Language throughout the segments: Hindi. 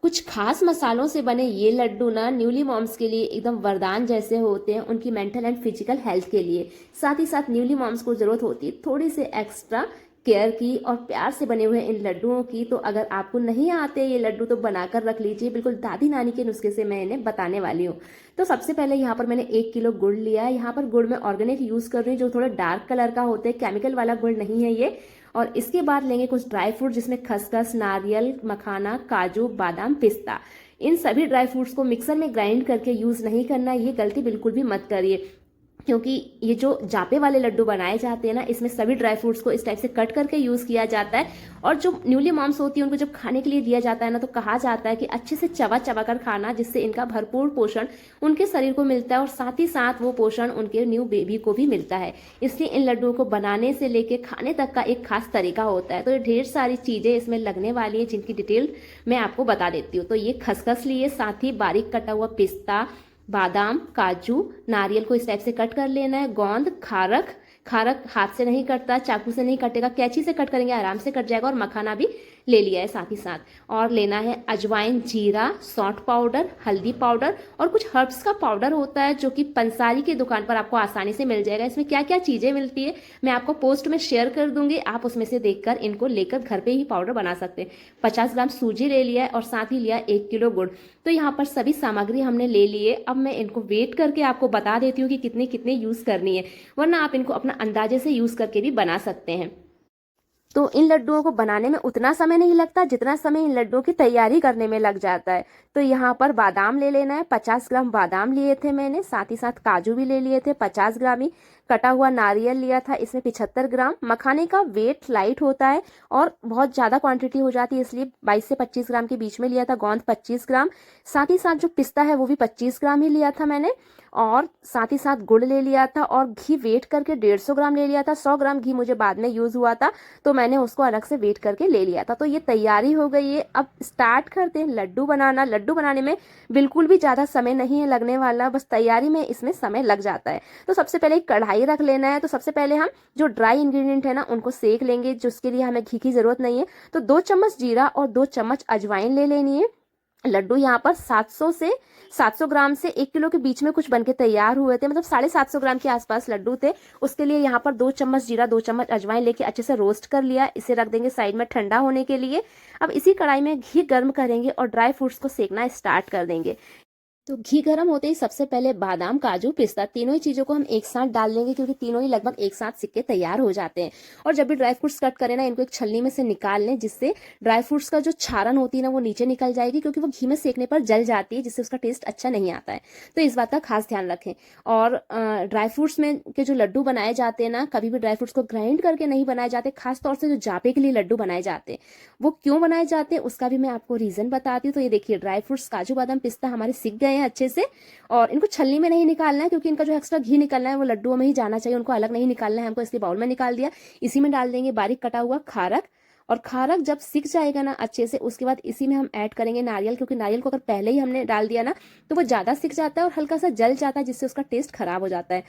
कुछ खास मसालों से बने ये लड्डू ना न्यूली मॉम्स के लिए एकदम वरदान जैसे होते हैं, उनकी मेंटल एंड फिजिकल हेल्थ के लिए। साथ ही साथ न्यूली मॉम्स को जरूरत होती है थोड़ी सी एक्स्ट्रा केयर की और प्यार से बने हुए इन लड्डुओं की। तो अगर आपको नहीं आते ये लड्डू तो बनाकर रख लीजिए, बिल्कुल दादी नानी के नुस्खे से मैं इन्हें बताने वाली हूँ। तो सबसे पहले यहाँ पर मैंने 1 किलो गुड़ लिया है। यहाँ पर गुड़ में ऑर्गेनिक यूज कर रही हूँ, जो थोड़ा डार्क कलर का होता है, केमिकल वाला गुड़ नहीं है ये। और इसके बाद लेंगे कुछ ड्राई फ्रूट, जिसमें खसखस, नारियल, मखाना, काजू, बादाम, पिस्ता। इन सभी ड्राई फ्रूट्स को मिक्सर में ग्राइंड करके यूज नहीं करना है, ये गलती बिल्कुल भी मत करिए, क्योंकि ये जो जापे वाले लड्डू बनाए जाते हैं ना, इसमें सभी ड्राई फ्रूट्स को इस टाइप से कट करके यूज किया जाता है। और जो न्यूली मॉम्स होती है उनको जब खाने के लिए दिया जाता है ना, तो कहा जाता है कि अच्छे से चबा चबा कर खाना, जिससे इनका भरपूर पोषण उनके शरीर को मिलता है और साथ ही साथ वो पोषण उनके न्यू बेबी को भी मिलता है। इसलिए इन लड्डुओं को बनाने से लेके खाने तक का एक खास तरीका होता है। तो ये ढेर सारी चीजें इसमें लगने वाली है, जिनकी डिटेल मैं आपको बता देती हूँ। तो ये खसखस लिए, साथ ही बारीक कटा हुआ पिस्ता, बादाम, काजू, नारियल को इस टाइप से कट कर लेना है। गोंद, खारक, खारक हाथ से नहीं कटता, चाकू से नहीं कटेगा, कैंची से कट करेंगे आराम से कट जाएगा। और मखाना भी ले लिया है साथ ही साथ। और लेना है अजवाइन, जीरा, सौंठ पाउडर, हल्दी पाउडर और कुछ हर्ब्स का पाउडर होता है, जो कि पंसारी की दुकान पर आपको आसानी से मिल जाएगा। इसमें क्या क्या चीजें मिलती है मैं आपको पोस्ट में शेयर कर दूंगी, आप उसमें से देखकर इनको लेकर घर पे ही पाउडर बना सकते हैं। 50 ग्राम सूजी ले लिया है और साथ ही लिया 1 किलो गुड़। तो यहाँ पर सभी सामग्री हमने ले लिए। अब मैं इनको वेट करके आपको बता देती हूँ कि कितने कितने यूज करनी है, वरना आप इनको अपना अंदाजे से यूज करके भी बना सकते हैं। तो इन लड्डुओं को बनाने में उतना समय नहीं लगता जितना समय इन लड्डुओं की तैयारी करने में लग जाता है। तो यहाँ पर बादाम ले लेना है, 50 ग्राम बादाम लिए थे मैंने, साथ ही साथ काजू भी ले लिए थे 50 ग्राम ही। कटा हुआ नारियल लिया था, इसमें 75 ग्राम। मखाने का वेट लाइट होता है और बहुत ज्यादा क्वांटिटी हो जाती है, इसलिए 22 से 25 ग्राम के बीच में लिया था। गोंद 25 ग्राम, साथ ही साथ जो पिस्ता है वो भी 25 ग्राम ही लिया था मैंने। और साथ ही साथ गुड़ ले लिया था और घी वेट करके 150 ग्राम ले लिया था। 100 ग्राम घी मुझे बाद में यूज हुआ था, तो मैंने उसको अलग से वेट करके ले लिया था। तो ये तैयारी हो गई है। अब स्टार्ट करते हैं लड्डू बनाना। लड्डू बनाने में बिल्कुल भी ज्यादा समय नहीं है लगने वाला, बस तैयारी में इसमें समय लग जाता है। तो सबसे पहले एक कढ़ाई रख लेना है। तो सबसे पहले हम जो ड्राई इंग्रेडिएंट है ना उनको सेक लेंगे, जिसके लिए हमें घी की जरूरत नहीं है। तो 2 चम्मच जीरा और 2 चम्मच अजवाइन ले लेनी है। लड्डू यहाँ पर 700 ग्राम से 1 किलो के बीच में कुछ बनके तैयार हुए थे, मतलब 750 ग्राम के आसपास लड्डू थे। उसके लिए यहाँ पर 2 चम्मच जीरा, 2 चम्मच अजवाइन लेके अच्छे से रोस्ट कर लिया। इसे रख देंगे साइड में ठंडा होने के लिए। अब इसी कढ़ाई में घी गर्म करेंगे और ड्राई फ्रूट्स को सेकना स्टार्ट कर देंगे। तो घी गर्म होते ही सबसे पहले बादाम, काजू, पिस्ता, तीनों ही चीजों को हम एक साथ डाल देंगे, क्योंकि तीनों ही लगभग एक साथ सिक्के तैयार हो जाते हैं। और जब भी ड्राई फ्रूट्स कट करें ना, इनको एक छलनी में से निकाल लें, जिससे ड्राई फ्रूट्स का जो क्षारण होती है ना वो नीचे निकल जाएगी, क्योंकि वो घी में सेकने पर जल जाती है, जिससे उसका टेस्ट अच्छा नहीं आता है। तो इस बात का खास ध्यान रखें। और ड्राई फ्रूट्स में के जो लड्डू बनाए जाते हैं ना, कभी भी ड्राई फ्रूट्स को ग्राइंड करके नहीं बनाए जाते। खासतौर से जो जापे के लिए लड्डू बनाए जाते हैं, वो क्यों बनाए जाते हैं उसका भी मैं आपको रीजन बताती हूँ। तो ये देखिए, ड्राई फ्रूट्स, काजू, बादाम, पिस्ता हमारे सिक गए हैं अच्छे से। और इनको छलनी में नहीं निकालना है, क्योंकि इनका जो एक्स्ट्रा घी निकलना है वो लड्डुओं में ही जाना चाहिए, उनको अलग नहीं निकालना है हमको, इसलिए बाउल में निकाल दिया। इसी में डाल देंगे बारीक कटा हुआ खारक। और खारक जब सिक जाएगा ना अच्छे से, उसके बाद इसी में हम ऐड करेंगे नारियल, क्योंकि नारियल को अगर पहले ही हमने डाल दिया ना तो वो ज्यादा सिक जाता है और हल्का सा जल जाता है, जिससे उसका टेस्ट खराब हो जाता है।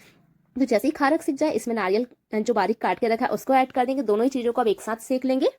तो जैसे ही खारक सिक जाए, इसमें नारियल जो बारीक काट के रखा है उसको ऐड कर देंगे। दोनों ही चीजों को अब एक साथ सेक लेंगे।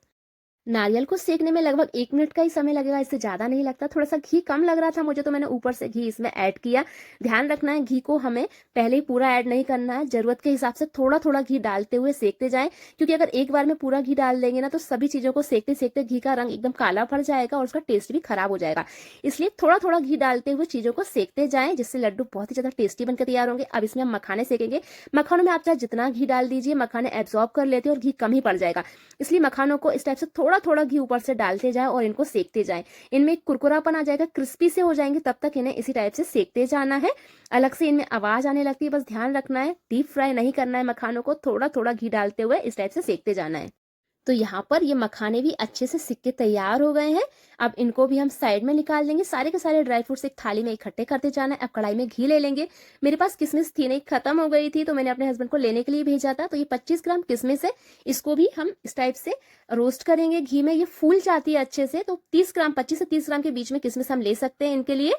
नारियल को सेकने में लगभग 1 मिनट का ही समय लगेगा, इससे ज्यादा नहीं लगता। थोड़ा सा घी कम लग रहा था मुझे, तो मैंने ऊपर से घी इसमें ऐड किया। ध्यान रखना है, घी को हमें पहले ही पूरा ऐड नहीं करना है, जरूरत के हिसाब से थोड़ा थोड़ा घी डालते हुए सेकते जाएं। क्योंकि अगर एक बार में पूरा घी डाल देंगे ना, तो सभी चीजों को सेकते सेकते घी का रंग एकदम काला पड़ जाएगा और उसका टेस्ट भी खराब हो जाएगा। इसलिए थोड़ा थोड़ा घी डालते हुए चीजों को सेकते जाएं, जिससे लड्डू बहुत ही ज्यादा टेस्टी बनकर तैयार होंगे। अब इसमें हम मखाने सेकेंगे। मखानों में आप चाहे जितना घी डाल दीजिए, मखाने एब्जॉर्ब कर लेते हैं और घी कम ही पड़ जाएगा। इसलिए मखानों को इस टाइप से थोड़ा थोड़ा घी ऊपर से डालते जाए और इनको सेकते जाएं। इनमें एक कुरकुरापन आ जाएगा, क्रिस्पी से हो जाएंगे, तब तक इन्हें इसी टाइप से सेकते जाना है। अलग से इनमें आवाज आने लगती है, बस ध्यान रखना है, डीप फ्राई नहीं करना है मखानों को, थोड़ा थोड़ा घी डालते हुए इस टाइप से सेकते जाना है। तो यहाँ पर ये मखाने भी अच्छे से सिक के तैयार हो गए हैं। अब इनको भी हम साइड में निकाल देंगे। सारे के सारे ड्राई फ्रूट्स एक थाली में इकट्ठे करते जाना है। अब कढ़ाई में घी ले लेंगे। मेरे पास किशमिश थी नहीं, खत्म हो गई थी, तो मैंने अपने हस्बैंड को लेने के लिए भेजा था। तो ये 25 ग्राम किशमिश है, इसको भी हम इस टाइप से रोस्ट करेंगे घी में। ये फूल जाती है अच्छे से, तो 30 ग्राम, 25 से 30 ग्राम के बीच में किशमिश हम ले सकते हैं इनके लिए।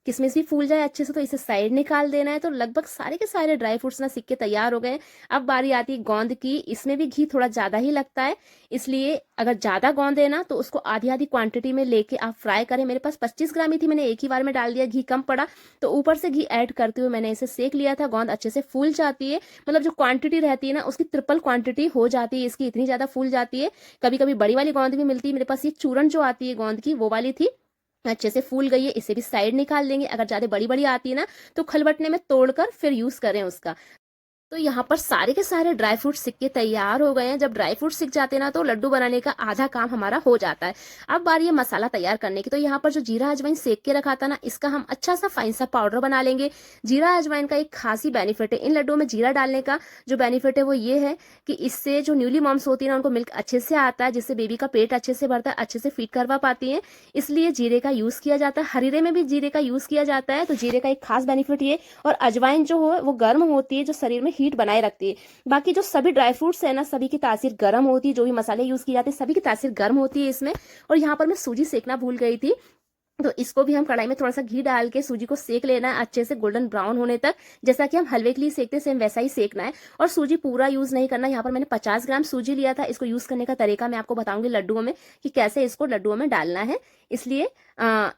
किशमिश भी फूल जाए अच्छे से तो इसे साइड निकाल देना है। तो लगभग सारे के सारे ड्राई फ्रूट्स ना सिक्के तैयार हो गए। अब बारी आती है गोंद की। इसमें भी घी थोड़ा ज़्यादा ही लगता है, इसलिए अगर ज़्यादा गोंद है ना तो उसको आधी आधी क्वांटिटी में लेके आप फ्राई करें। मेरे पास 25 ग्राम ही थी, मैंने एक ही बार में डाल दिया, घी कम पड़ा तो ऊपर से घी ऐड करते हुए मैंने इसे सेक लिया था। गोंद अच्छे से फूल जाती है, मतलब जो क्वांटिटी रहती है ना उसकी ट्रिपल क्वांटिटी हो जाती है इसकी, इतनी ज़्यादा फूल जाती है। कभी कभी बड़ी वाली गोंद भी मिलती है, मेरे पास ये चूरन जो आती है गोंद की वो वाली थी, अच्छे से फूल गई है। इसे भी साइड निकाल देंगे। अगर ज्यादा बड़ी बड़ी आती है ना तो खलबटने में तोड़कर फिर यूज करें उसका। तो यहाँ पर सारे के सारे ड्राई फ्रूट सिक्के तैयार हो गए हैं। जब ड्राई फ्रूट सिक जाते हैं ना तो लड्डू बनाने का आधा काम हमारा हो जाता है। अब बारी है मसाला तैयार करने की। तो यहाँ पर जो जीरा अजवाइन सेक के रखा था ना, इसका हम अच्छा सा फाइन सा पाउडर बना लेंगे। जीरा अजवाइन का एक खास ही बेनिफिट है इन लड्डुओं में। जीरा डालने का जो बेनिफिट है वो ये है कि इससे जो न्यूली मॉम्स होती है ना उनको मिल्क अच्छे से आता है, जिससे बेबी का पेट अच्छे से भरता है, अच्छे से फीड करवा पाती है, इसलिए जीरे का यूज किया जाता है। हरीरे में भी जीरे का यूज किया जाता है, तो जीरे का एक खास बेनिफिट ये। और अजवाइन जो हो वो गर्म होती है, जो शरीर में हीट बनाए रखती है। बाकी जो सभी ड्राई फ्रूट्स है ना सभी की तासीर गर्म होती है, जो भी मसाले यूज किए जाते हैं सभी की तासीर गर्म होती है इसमें। और यहाँ पर मैं सूजी सेकना भूल गई थी, तो इसको भी हम कढ़ाई में थोड़ा सा घी डाल के सूजी को सेक लेना है अच्छे से गोल्डन ब्राउन होने तक, जैसा कि हम हलवे के लिए सेकते हैं सेम वैसा ही सेकना है। और सूजी पूरा यूज नहीं करना। यहाँ पर मैंने 50 ग्राम सूजी लिया था। इसको यूज करने का तरीका मैं आपको बताऊंगी लड्डुओं में कि कैसे इसको लड्डुओं में डालना है, इसलिए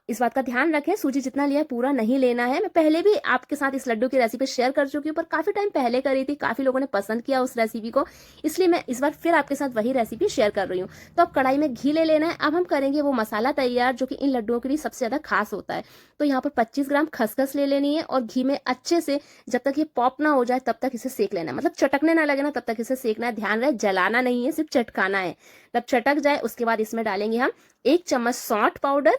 इस बात का ध्यान रखें। सूजी जितना लिया है पूरा नहीं लेना है। मैं पहले भी आपके साथ इस लड्डू की रेसिपी शेयर कर चुकी हूँ, पर काफी टाइम पहले करी थी, काफी लोगों ने पसंद किया उस रेसिपी को, इसलिए मैं इस बार फिर आपके साथ वही रेसिपी शेयर कर रही हूँ। तो अब कढ़ाई में घी ले लेना है। अब हम करेंगे वो मसाला तैयार जो कि इन लड्डुओं के लिए सबसे ज्यादा खास होता है। तो यहाँ पर 25 ग्राम खसखस ले लेनी है और घी में अच्छे से जब तक ये पॉप ना हो जाए तब तक इसे सेक लेना है, मतलब चटकने ना लगे ना तब तक इसे सेकना है। ध्यान रहे जलाना नहीं है, सिर्फ चटकाना है। तब चटक जाए उसके बाद इसमें डालेंगे हम 1 चम्मच सौंठ पाउडर।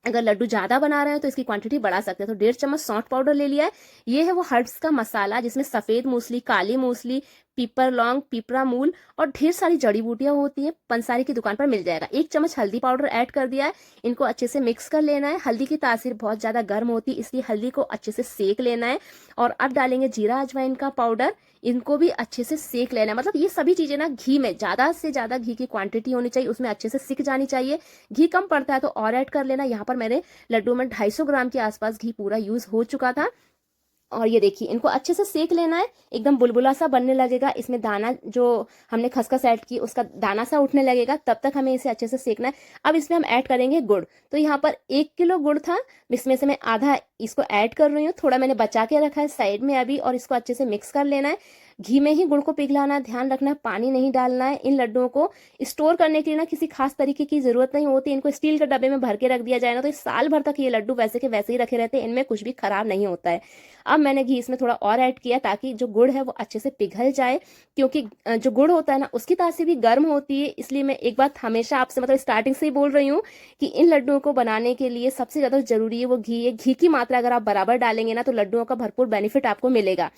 अगर लड्डू ज्यादा बना रहे हैं तो इसकी क्वांटिटी बढ़ा सकते हैं, तो 1.5 चम्मच सौंठ पाउडर ले लिया है। ये है वो हर्ब्स का मसाला जिसमें सफेद मूसली, काली मूसली, पीपर लौंग, पिपरा मूल और ढेर सारी जड़ी बूटियां होती हैं, पंसारी की दुकान पर मिल जाएगा। 1 चम्मच हल्दी पाउडर ऐड कर दिया है। इनको अच्छे से मिक्स कर लेना है। हल्दी की तासीर बहुत ज्यादा गर्म होती है, इसलिए हल्दी को अच्छे से सेक लेना है। और अब डालेंगे जीरा अजवाइन का पाउडर, इनको भी अच्छे से सेक लेना है। मतलब ये सभी चीजें ना घी में ज्यादा से ज्यादा घी की क्वांटिटी होनी चाहिए, उसमें अच्छे से सिक जानी चाहिए। घी कम पड़ता है तो और ऐड कर लेना। यहाँ पर मेरे लड्डू में 250 ग्राम के आसपास घी पूरा यूज हो चुका था। और ये देखिए इनको अच्छे से सेक लेना है, एकदम बुलबुला सा बनने लगेगा। इसमें दाना जो हमने खसखस ऐड की उसका दाना सा उठने लगेगा, तब तक हमें इसे अच्छे से सेकना है। अब इसमें हम ऐड करेंगे गुड़। तो यहाँ पर 1 किलो गुड़ था, इसमें से मैं आधा इसको ऐड कर रही हूँ, थोड़ा मैंने बचा के रखा है साइड में अभी। और इसको अच्छे से मिक्स कर लेना है। घी में ही गुड़ को पिघलाना है, ध्यान रखना है पानी नहीं डालना है। इन लड्डुओं को स्टोर करने के लिए ना किसी खास तरीके की जरूरत नहीं होती। इनको स्टील के डब्बे में भर के रख दिया जाए ना तो इस साल भर तक ये लड्डू वैसे के वैसे ही रखे रहते हैं, इनमें कुछ भी खराब नहीं होता है। अब मैंने घी इसमें थोड़ा और ऐड किया ताकि जो गुड़ है वो अच्छे से पिघल जाए, क्योंकि जो गुड़ होता है ना उसकी तासीर भी गर्म होती है। इसलिए मैं एक बात हमेशा आपसे मतलब स्टार्टिंग से ही बोल रही हूँ कि इन लड्डुओं को बनाने के लिए सबसे ज्यादा जरूरी है वो घी है। घी की मात्रा अगर आप बराबर डालेंगे ना तो लड्डुओं का भरपूर बेनिफिट आपको मिलेगा,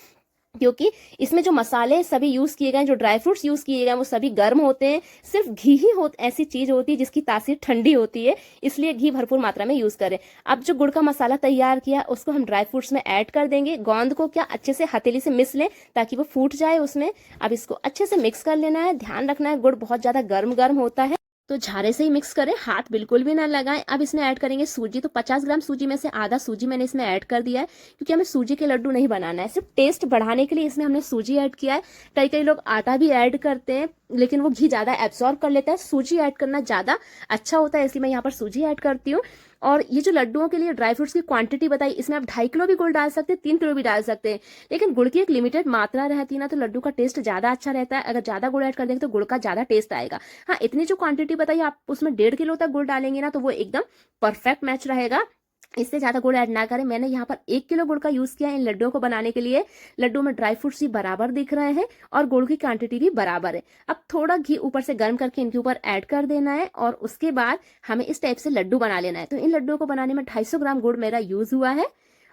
क्योंकि इसमें जो मसाले सभी यूज किए गए, जो ड्राई फ्रूट्स यूज किए गए वो सभी गर्म होते हैं। सिर्फ घी ही ऐसी चीज होती है जिसकी तासीर ठंडी होती है, इसलिए घी भरपूर मात्रा में यूज करें। अब जो गुड़ का मसाला तैयार किया उसको हम ड्राई फ्रूट्स में ऐड कर देंगे। गोंद को क्या अच्छे से हथेली से मिस लें ताकि वो फूट जाए उसमें। अब इसको अच्छे से मिक्स कर लेना है। ध्यान रखना है गुड़ बहुत ज्यादा गर्म गर्म होता है, तो झारे से ही मिक्स करें, हाथ बिल्कुल भी ना लगाएं। अब इसमें ऐड करेंगे सूजी। तो 50 ग्राम सूजी में से आधा सूजी मैंने इसमें ऐड कर दिया है, क्योंकि हमें सूजी के लड्डू नहीं बनाना है, सिर्फ टेस्ट बढ़ाने के लिए इसमें हमने सूजी ऐड किया है। कई कई लोग आटा भी ऐड करते हैं लेकिन वो घी ज्यादा एब्सॉर्ब कर लेता है, सूजी ऐड करना ज्यादा अच्छा होता है, इसलिए मैं यहाँ पर सूजी ऐड करती हूँ। और ये जो लड्डुओं के लिए ड्राई फ्रूट्स की क्वांटिटी बताई, इसमें आप 2.5 किलो भी गुड़ डाल सकते हैं, 3 किलो भी डाल सकते हैं, लेकिन गुड़ की एक लिमिटेड मात्रा रहती है ना तो लड्डू का टेस्ट ज्यादा अच्छा रहता है। अगर ज्यादा गुड़ ऐड कर देंगे तो गुड़ का ज्यादा टेस्ट आएगा। हाँ, इतनी जो क्वांटिटी बताई आप उसमें 1.5 किलो तक गुड़ डालेंगे ना तो वो एकदम परफेक्ट मैच रहेगा। इससे ज्यादा गुड़ ऐड ना करें। मैंने यहाँ पर 1 किलो गुड़ का यूज किया है इन लड्डुओं को बनाने के लिए। लड्डू में ड्राई फ्रूट्स भी बराबर दिख रहे हैं और गुड़ की क्वांटिटी भी बराबर है। अब थोड़ा घी ऊपर से गर्म करके इनके ऊपर ऐड कर देना है और उसके बाद हमें इस टाइप से लड्डू बना लेना है। तो इन लड्डुओं को बनाने में 250 ग्राम गुड़ मेरा यूज हुआ है।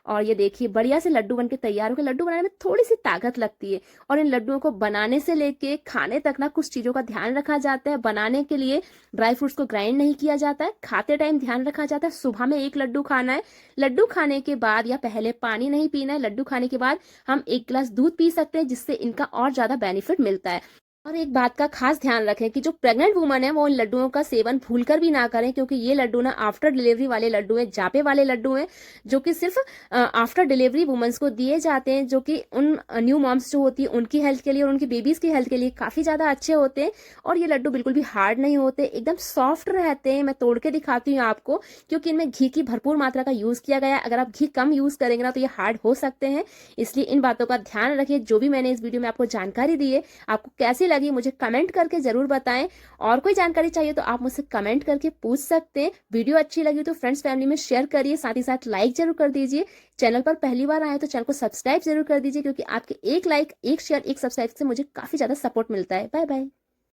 और ये देखिए बढ़िया से लड्डू बनके तैयार हो गए। लड्डू बनाने में थोड़ी सी ताकत लगती है और इन लड्डुओं को बनाने से लेके खाने तक ना कुछ चीजों का ध्यान रखा जाता है। बनाने के लिए ड्राई फ्रूट्स को ग्राइंड नहीं किया जाता है, खाते टाइम ध्यान रखा जाता है सुबह में 1 लड्डू खाना है, लड्डू खाने के बाद या पहले पानी नहीं पीना है, लड्डू खाने के बाद हम 1 गिलास दूध पी सकते हैं जिससे इनका और ज्यादा बेनिफिट मिलता है। और एक बात का खास ध्यान रखें कि जो प्रेग्नेंट वुमन है वो इन लड्डुओं का सेवन भूलकर भी ना करें, क्योंकि ये लड्डू ना आफ्टर डिलीवरी वाले लड्डू हैं, जापे वाले लड्डू हैं, जो कि सिर्फ आफ्टर डिलीवरी वुमेन्स को दिए जाते हैं, जो कि उन न्यू मॉम्स जो होती है उनकी हेल्थ के लिए और उनकी बेबीज की हेल्थ के लिए काफी ज्यादा अच्छे होते हैं। और ये लड्डू बिल्कुल भी हार्ड नहीं होते, एकदम सॉफ्ट रहते हैं। मैं तोड़ के दिखाती हूँ आपको, क्योंकि इनमें घी की भरपूर मात्रा का यूज किया गया है। अगर आप घी कम यूज करेंगे ना तो ये हार्ड हो सकते हैं, इसलिए इन बातों का ध्यान रखिए। जो भी मैंने इस वीडियो में आपको जानकारी दी है, आपको कैसी लगी मुझे कमेंट करके जरूर बताएं। और कोई जानकारी चाहिए तो आप मुझसे कमेंट करके पूछ सकते हैं। वीडियो अच्छी लगी तो फ्रेंड्स फैमिली में शेयर करिए, साथ ही साथ लाइक जरूर कर दीजिए। चैनल पर पहली बार आए तो चैनल को सब्सक्राइब जरूर कर दीजिए, क्योंकि आपके एक लाइक, एक शेयर, एक सब्सक्राइब से मुझे काफी ज्यादा सपोर्ट मिलता है। Bye bye.